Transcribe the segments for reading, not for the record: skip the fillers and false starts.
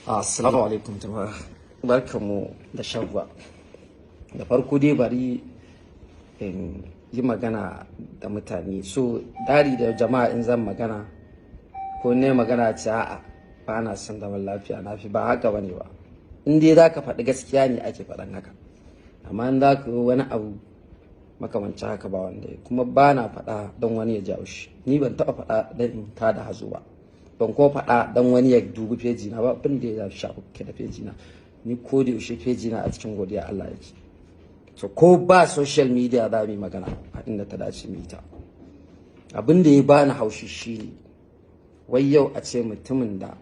Assalamu alaikum jama'a. Barkanmu da shabba. Da farko dai bari in yi magana da mutane. So dari da jama'a in zan magana ko ne magana ce a'a ba na son zaman lafiya na fi ba haka bane ba. In dai za ka faɗi gaskiya ne ake faɗan haka. Amma in za ka yi wani abu makamanci haka ba wanda kuma ba na faɗa don wani ya jawo shi. Ni ban taɓa faɗa don in tada hazo ba. Ban ko faɗa dan wani ya dubi feji na ba abin da ya shafi ke da feji na ni ko da yaushe feji na a cikin godiya Allah yake. So ko ba social media za mu yi magana a inda ta dace mu yi ta. Abin da ya bani haushi shine wai yau a ce mutumin da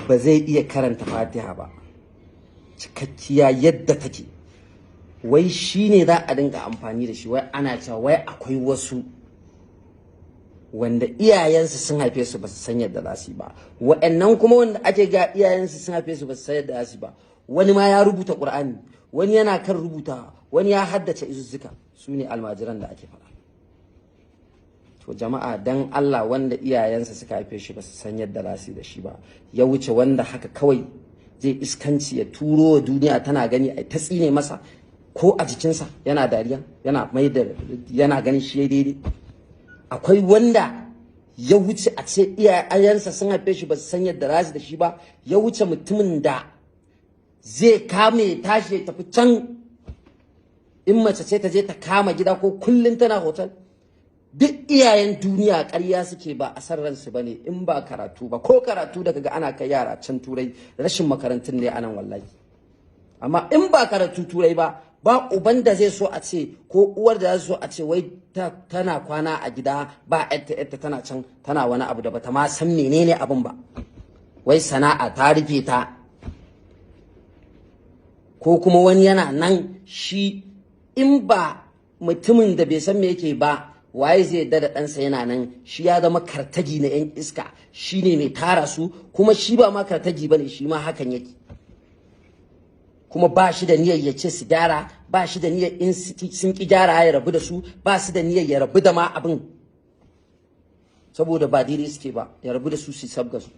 ba zai iya karanta Fatiha ba cikakkiya yadda take wai shine za a dinga amfani da shi wai ana cewa wai akwai wasu wanda iyayensu sun haife su ba su san yadda za su yi ba, wa'annan kuma wanda ake ga iyayensu sun haife su ba su san yadda za su yi ba, wani ma ya rubuta Qur'ani, wani yana kan rubuta, wani ya haddace izuzzuka, su ne almajiran da ake faɗa. To jama'a dan Allah wanda iyayensa suka haife shi ba su san yadda za su yi da shi ba, ya wuce wanda haka kawai zai iskanci ya turo wa duniya tana gani a ta tsine masa ko a jikinsa yana dariya yana ganin shi ya daidai. Akwai wanda ya wuce a ce iyayensa sun haife shi ba su san yadda za su da shi ba, ya wuce mutumin da zai kame tashi ya tafi can in mace ce ta je ta kama gida ko kullum tana hotel. Duk iyayen duniya ƙarya suke ba a san ransu ba ne in ba karatu ba, ko karatu da kaga ana kai yara can turai rashin makarantun ne anan wallahi. Amma in ba karatu turai ba uban da zai so a ce ko uwar da zai so a ce wai tana kwana a gida ba yadda tana can tana wani abu da bata ma san menene abin ba, wai sana'a ta rufe ta, ko kuma wani yana nan shi in ba mutumin da bai san me yake ba waye zai yadda da ɗansa yana nan shi ya zama kartagi na 'yan iska, shi ne mai tara su, kuma shi ba ma kartagi ba ne, shi ma hakan yake. Kuma ba shi da niyyar ya ce su gyara, ba shi da niyyar in sun ki gyara ya rabu da su, ba su da niyyar ya rabu da ma abin saboda ba daidai suke ba, ya rabu da su su sabga su.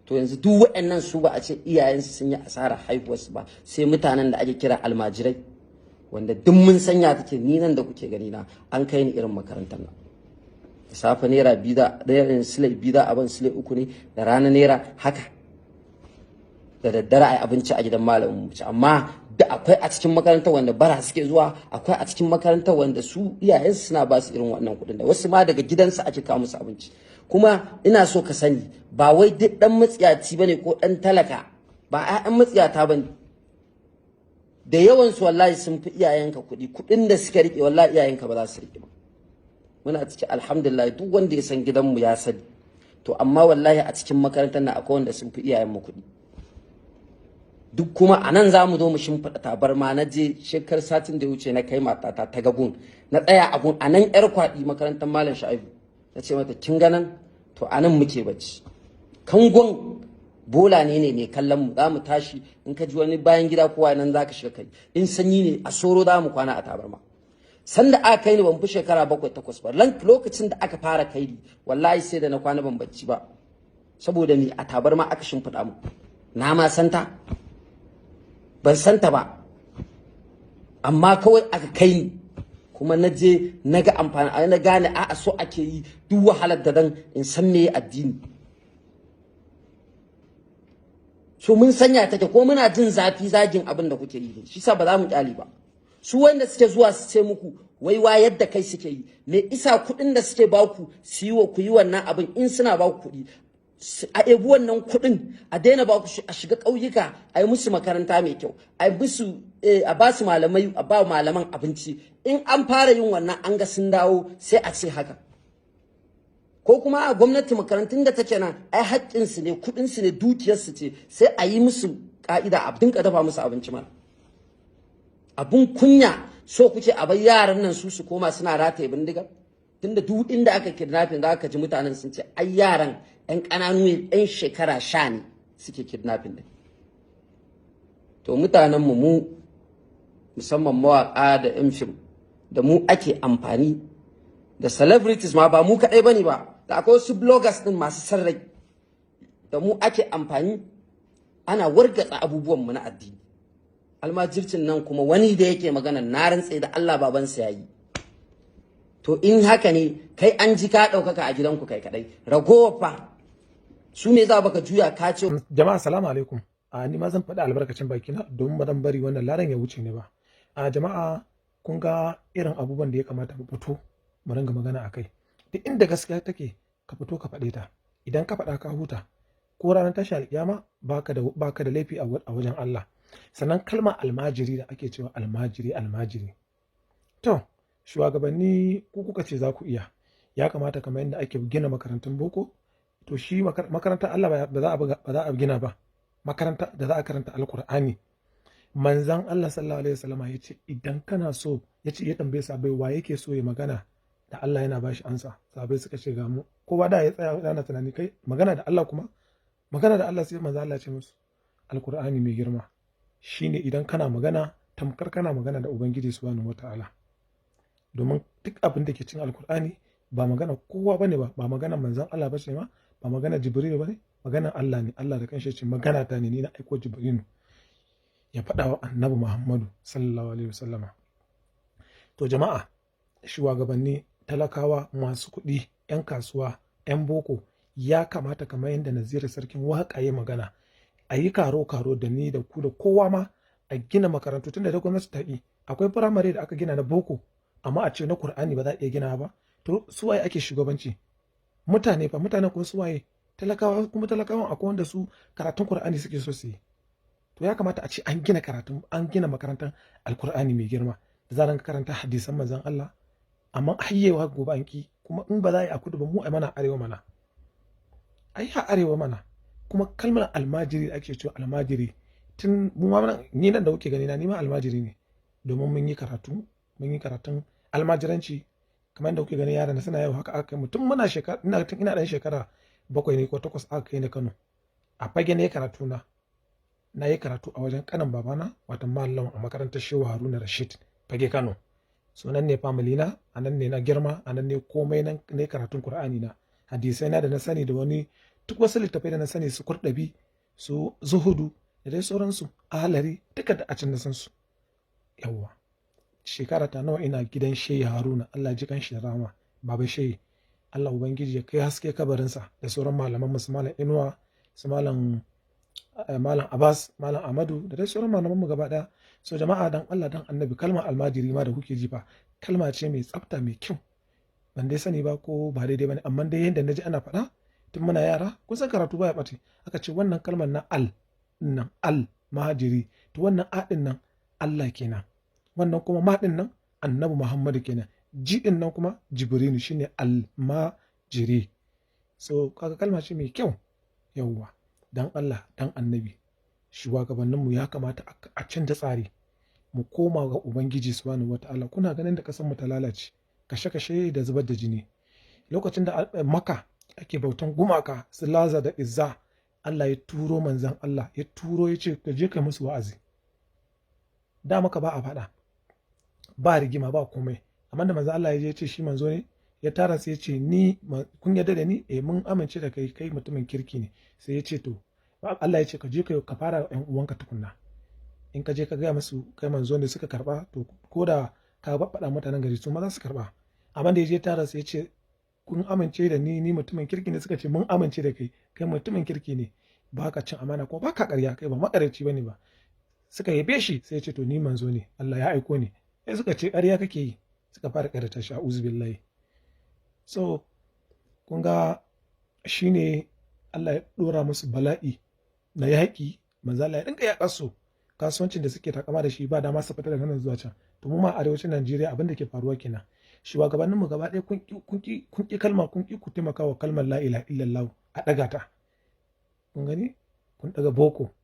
To yanzu duk waɗannan su ba a ce iyayensu sun yi asara haihuwarsu ba, sai mutanen da ake kira almajirai wanda duk mun sanya take ni nan da kuke gani na an kai ni irin makarantar nan. Da safe naira biyu da silai biyu da abin silai uku ne, da rana naira haka, da daddare ai abinci a gidan malamin mu ci. Amma da akwai a cikin makarantar wanda bara suke zuwa, akwai a cikin makarantar wanda su iyayensu suna ba su irin wannan kuɗin, da wasu ma daga gidansu ake kawo musu abinci. Kuma ina so ka sani ba wai duk dan matsiyaci bane ko dan talaka, ba ƴaƴan matsiyata bane. Da yawan su wallahi sun fi iyayenka kuɗin da suka rike wallahi iyayenka ba za su rike ba. Muna ciki alhamdulillah duk wanda ya san gidanmu ya sani. To amma wallahi a cikin makarantar nan akwai wanda sun fi iyayenmu kuɗi. Duk kuma a nan za mu zo mu shimfiɗa tabarma. Na je shekar satin da ya wuce na kai matata ta gagun na tsaya abun a nan yar kwaɗi makarantar malam Sha'ibu, na ce mata kin ganan to a nan muke bacci, kangon bola ne mai kallon mu, za mu tashi in ka ji wani bayan gida kowa nan za ka shiga kai, in sanyi ne a soro za mu kwana a tabarma. Sanda aka kai ni ban fi shekara 7-8 ba, lokacin da aka fara kai ni wallahi sai da na kwana ban bacci ba, saboda ni a tabarma aka shimfiɗa mu. Na ma santa ban santa ba, amma kawai aka kai ni kuma na je na ga amfani, na gane a'a so ake yi duk wahalar da dan in san me addini. So mun sanya take ko muna jin zafi zagin abin da kuke yi, shi sa ba za mu kyale ba. Su wanda suke zuwa su ce muku wai wayar da kai suke yi, me isa kuɗin da suke baku su yi wa ku yi wannan abin, in suna baku kuɗi a ebi wannan kuɗin a daina ba a shiga ƙauyuka a yi musu makaranta mai kyau, a ba su malamai, a ba malaman abinci. In an fara yin wannan an ga sun dawo sai a ce haka. Ko kuma a gwamnati makarantun da take nan ai haƙƙinsu ne, kuɗinsu ne, dukiyarsu ce, sai a yi musu ƙa'ida a dinka dafa musu abinci mana. Abun kunya so kuke a bar yaran nan su koma suna rataye bindiga, tunda duk inda aka kidnapping za ka ji mutanen sun ce ai yaran 'yan ƙananu ne, 'yan shekara 10 ne suke kidnapping din. To mutanen mu musamman mawaƙa da 'yan fim da mu ake amfani, da celebrities ma ba mu kaɗai bane ba, da akwai wasu bloggers din masu sarrai da mu ake amfani ana wargatsa abubuwanmu na addini. Almajircin nan kuma wani da yake magana na rantse da Allah babansa yayi. To in haka ne kai an ji ka ɗaukaka a gidanku kai kadai, ragowa fa su ne za baka juya ka ce. Jama'a assalamu alaikum. Ni ma zan faɗi albarkacin bakina domin ba dan bari wannan laran ya wuce ne ba. Jama'a kun ga irin abubuwan da ya kamata mu fito mu ringa magana akai. Duk inda gaskiya take ka fito ka faɗe ta. Idan ka faɗa ka huta, ko ranar tashi alƙiyama baka da laifi a wajen Allah. Sannan kalmar almajiri da ake cewa almajiri. To, shugabanni ku kuka ce za ku iya. Ya kamata kamar yadda ake gina makarantun boko, to shi makarantar Allah ba za a gina ba. Makaranta da za a karanta alkur'ani. Manzan Allah sallallahu alaihi wasallam ya ce idan kana so, ya tambaye sahabbai wa yake so ya magana da Allah yana bashi ansa. Sahabbai suka ce ga mu. Kowa da ya tsaya yana tunani kai magana da Allah kuma magana da Allah sai manzan Allah ya ce musu alkur'ani mai girma shine idan kana magana tamkar kana magana da Ubangiji subhanahu wataala. Domin duk abin da ke cikin alkur'ani ba magana kowa bane ba magana manzan Allah ba ce ma, ba magana Jibril bane, magana Allah ne. Allah da kanshi ce magana ta ne, ni na aiko Jibril ya faɗa wa Annabi Muhammadu sallallahu alaihi wasallama. To jama'a, shugabanni, talakawa, masu kuɗi, 'yan kasuwa, 'yan boko, ya kamata kamar yadda Naziru sarkin waƙa ya magana a yi karo da ni da ku da kowa ma a gina makarantu tunda da gwamnati ta yi. Akwai firamare da aka gina na boko amma a ce na Kur'ani ba za a iya gina ba. To suwaye ake shugabanci? Mutane kuma suwaye? Talakawa, kuma talakawan akwai wanda su karatun Kur'ani suke so su yi. To ya kamata a ce an gina makarantar Alkur'ani mai girma da za a karanta hadisan manzon Allah, amma hayyewa gobe an ki. Kuma in ba za a yi a kudu ba mu a mana arewa mana. Ai ha arewa mana. Kuma kalmar almajiri da ake cewa almajiri, tun mu ma ni nan da kuke gani na, ni ma almajiri ne domin mun yi karatun almajiranci kamar yadda kuke gani yaran suna yau haka aka kai mutum ina dan shekara 7 ne ko 8 aka kai ni Kano a fage ne karatu na yi karatu a wajen kanan babana wato mallam a makarantar Shehu Haruna Rashid fage Kano. Sunan ne family na, anan ne na girma, anan ne komai nan ne karatun Qur'ani na, hadisai na da na sani da wani duk wasu littafai da na sani su Kurdabi, su Zuhudu da dai sauransu, Ahlari duka da a can na san su. Yawwa. Shekara ta nawa ina gidan Shehu Haruna, Allah ji kanshi da rama, baba Shehu. Allah ubangiji ya kai haske kabarinsa da sauran malaman mu, su malam Inuwa, su malam Abbas, malam Ahmadu da dai sauran malaman mu gaba daya. So jama'a dan Allah dan Annabi, kalmar almajiri ma da kuke ji fa kalma ce mai tsafta mai kyau. Ban dai sani ba ko ba daidai bane, amma dai yanda naji ana faɗa tun muna yara, kusan karatu baya ɓace, aka ce wannan kalmar na al mahajiri, to wannan a din nan Allah kenan, wannan kuma ma din nan Annabi Muhammadu kenan, ji din nan kuma Jibrilu shine almajiri. So kaga kalma ce mai kyau. Yawwa, dan Allah dan Annabi, shugabanninmu ya kamata a canza tsari, mu koma ga Ubangiji subhanahu wataala. Kuna ganin da kasan mu ta lalace, kashe-kashe da zubar da jini. Lokacin da Makka ake bautan gumaka su Laza da Izza, Allah ya turo manzan Allah, ya turo ya ce ka je kai musu wa'azi. Da Makka ba a faɗa, ba rigima, ba komai, amma da manzan Allah ya ce shi manzo ne, ya tara sai ya ce ni kun yarda da ni, mun amince da kai mutumin kirki ne. Sai ya ce to Allah ya ce ka je ka fara yan uwanka tukunna, in ka je ka gaya musu kai manzo ne suka karba, to ko da ka faɗa mutanen gari su ma za su karba. Amma da ya je tara sai ya ce kun amince da ni mutumin kirki ne, suka ce mun amince da kai mutumin kirki ne, ba ka cin amana ko ba ka ƙarya, kai ba maƙaryaci bane ba. Suka yabe shi sai ya ce to ni manzo ne, Allah ya aiko ni. Sai suka ce ƙarya kake yi, suka fara ƙaryata shi, a'udhu billahi. So kun ga shine Allah ya dora musu bala'i na yaƙi, manzo Allah ya dinga yaƙar su. Kasuwancin da suke takama da shi ba dama su fita daga nan zuwa can. To mu ma a arewacin Najeriya abin da ke faruwa kenan. Shugabannin mu gaba ɗaya kun ki kalma, kun ki ku taimaka wa kalmar la ilaha illallah a ɗaga ta. Kun gani? Kun ɗaga boko.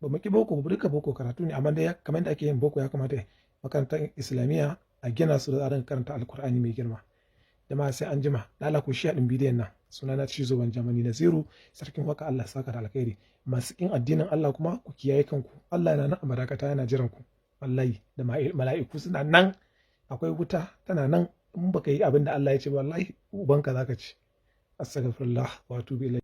Ba mu ki boko ba, duka boko karatu ne, amma dai kamar da ake yin boko ya kamata makarantar Islamiyya a gina su da tsarin karanta Alkur'ani mai girma. Jama'a sai an jima, lala ku shiya din bidiyon nan. Sunana Cizo ban Jamani Naziru, sarkin waka, Allah saka da alkhairi. Masu kin addinin Allah kuma ku kiyaye kanku. Allah yana nan a madakata yana jiran ku. Wallahi da mala'iku suna nan, akwai wuta tana nan, in baka yi abin da Allah ya ce wallahi ubanka zaka ci. Astaghfirullah wa atubu ilayhi.